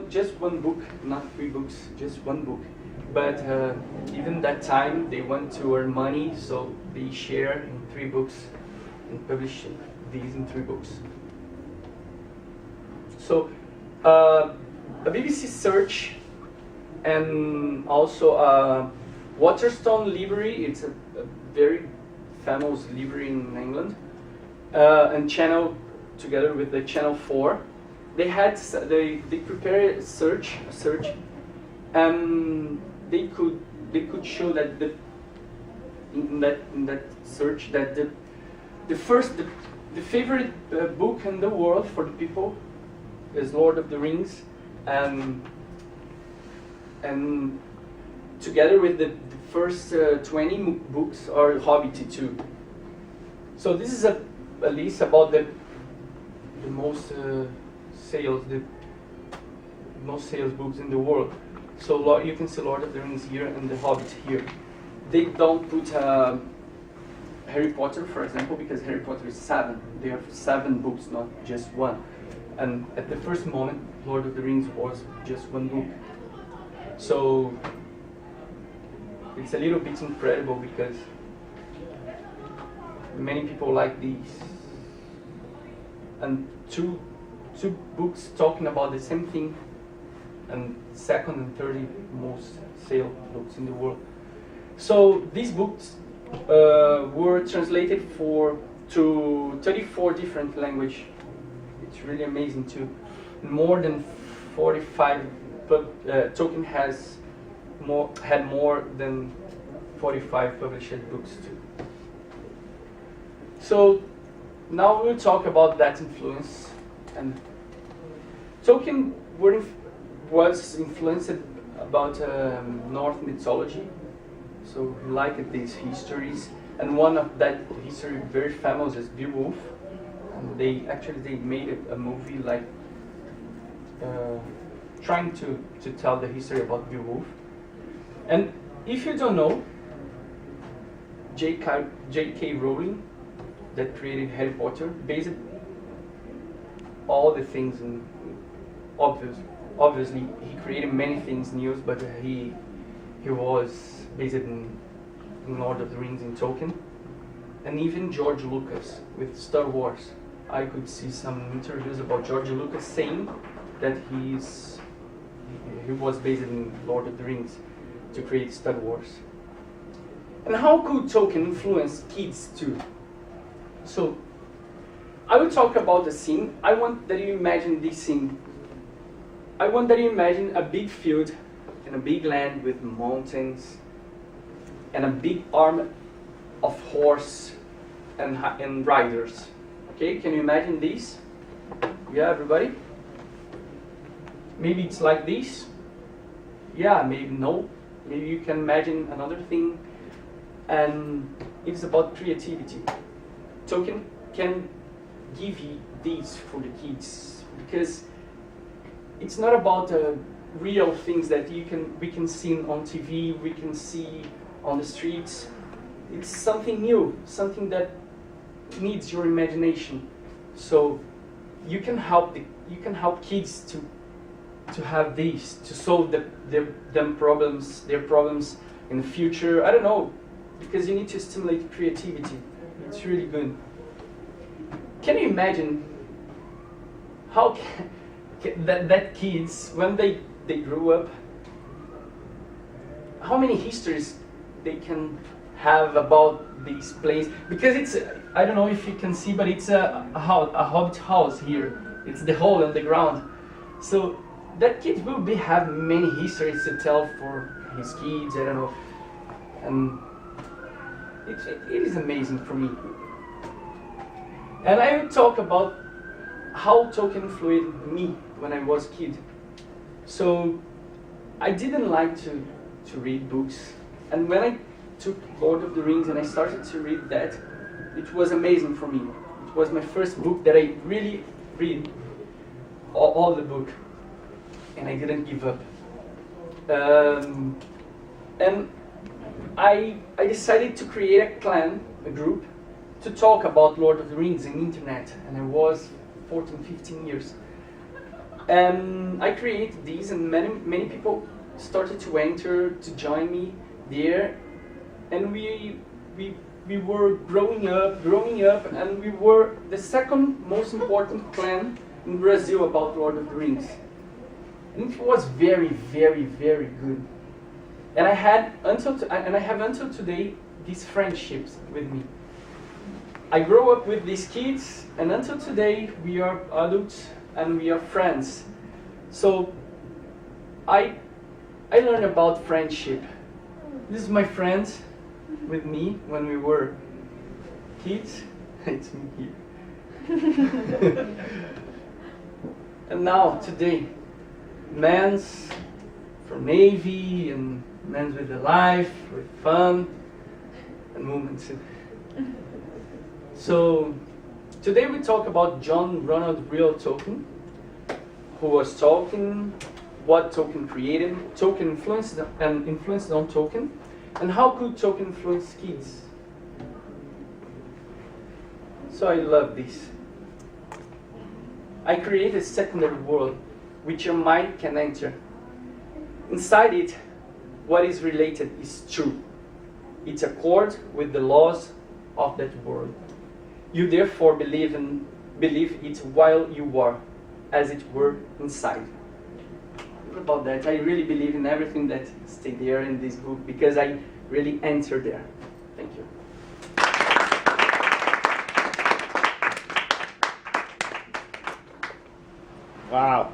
just one book, not 3 books, just one book. But even that time, they want to earn money, so they share in 3 books and publish these in 3 books. So a BBC search and also Waterstone Library, it's a very famous library in England, and Channel, together with the Channel 4, they prepared a search, and they could show that in that search that the favorite book in the world for the people is Lord of the Rings, and together with the first 20 books are Pt2. So this is a list about the most sales books in the world. So you can see Lord of the Rings here and The Hobbit here. They don't put Harry Potter, for example, because Harry Potter is 7. They have 7 books, not just 1. And at the first moment, Lord of the Rings was just 1 book. So it's a little bit incredible because many people like these. And two books talking about the same thing, and second and third most sale books in the world. So these books were translated to 34 different languages. It's really amazing too. More than 45. Tolkien had more than 45 published books too. So now we'll talk about that influence. And Tolkien was influenced about Norse mythology, so he liked these histories. And one of that history very famous is Beowulf. And they made a movie like trying to tell the history about Beowulf. And if you don't know, J.K. Rowling, that created Harry Potter, based all the things, and obviously he created many things new, but he was based in Lord of the Rings in Tolkien. And even George Lucas with Star Wars. I could see some interviews about George Lucas saying that he was based in Lord of the Rings to create Star Wars. And how could Tolkien influence kids too? So I will talk about the scene. I want that you imagine this scene. I want that you imagine a big field and a big land with mountains and a big army of horse and riders. Okay, can you imagine this? Yeah, everybody? Maybe it's like this? Yeah, maybe no. Maybe you can imagine another thing. And it's about creativity. Tolkien can give you these for the kids because it's not about real things that we can see on TV, we can see on the streets. It's something new, something that needs your imagination. So you can help kids to have these, to solve their problems in the future. I don't know, because you need to stimulate creativity. It's really good. Can you imagine how that kids, when they grew up, how many histories they can have about this place? Because it's, I don't know if you can see, but it's a hobbit house here. It's the hole in the ground. So that kid will have many histories to tell for his kids, I don't know. And it is amazing for me. And I will talk about how Tolkien influenced me when I was a kid. So I didn't like to read books. And when I took Lord of the Rings and I started to read that, it was amazing for me. It was my first book that I really read all the book. And I didn't give up. And I decided to create a clan, a group, to talk about Lord of the Rings in internet. And I was 14, 15 years. And I created these, and many people started to enter, to join me there, and we were growing up, and we were the second most important clan in Brazil about Lord of the Rings. And it was very, very, very good. And I have until today these friendships with me. I grew up with these kids, and until today we are adults and we are friends. So I learned about friendship. This is my friend with me when we were kids. It's me here. And now, today, men's from Navy and men's with the life, with fun and movement too. So today we talk about John Ronald Reuel Tolkien, who was Tolkien, what Tolkien created, Tolkien influenced on Tolkien, and how could Tolkien influence kids. So I love this. I created a secondary world which your mind can enter. Inside it, what is related is true. It's accord with the laws of that world. You therefore believe it while you are, as it were, inside. What about that? I really believe in everything that stays there in this book because I really enter there. Thank you. Wow.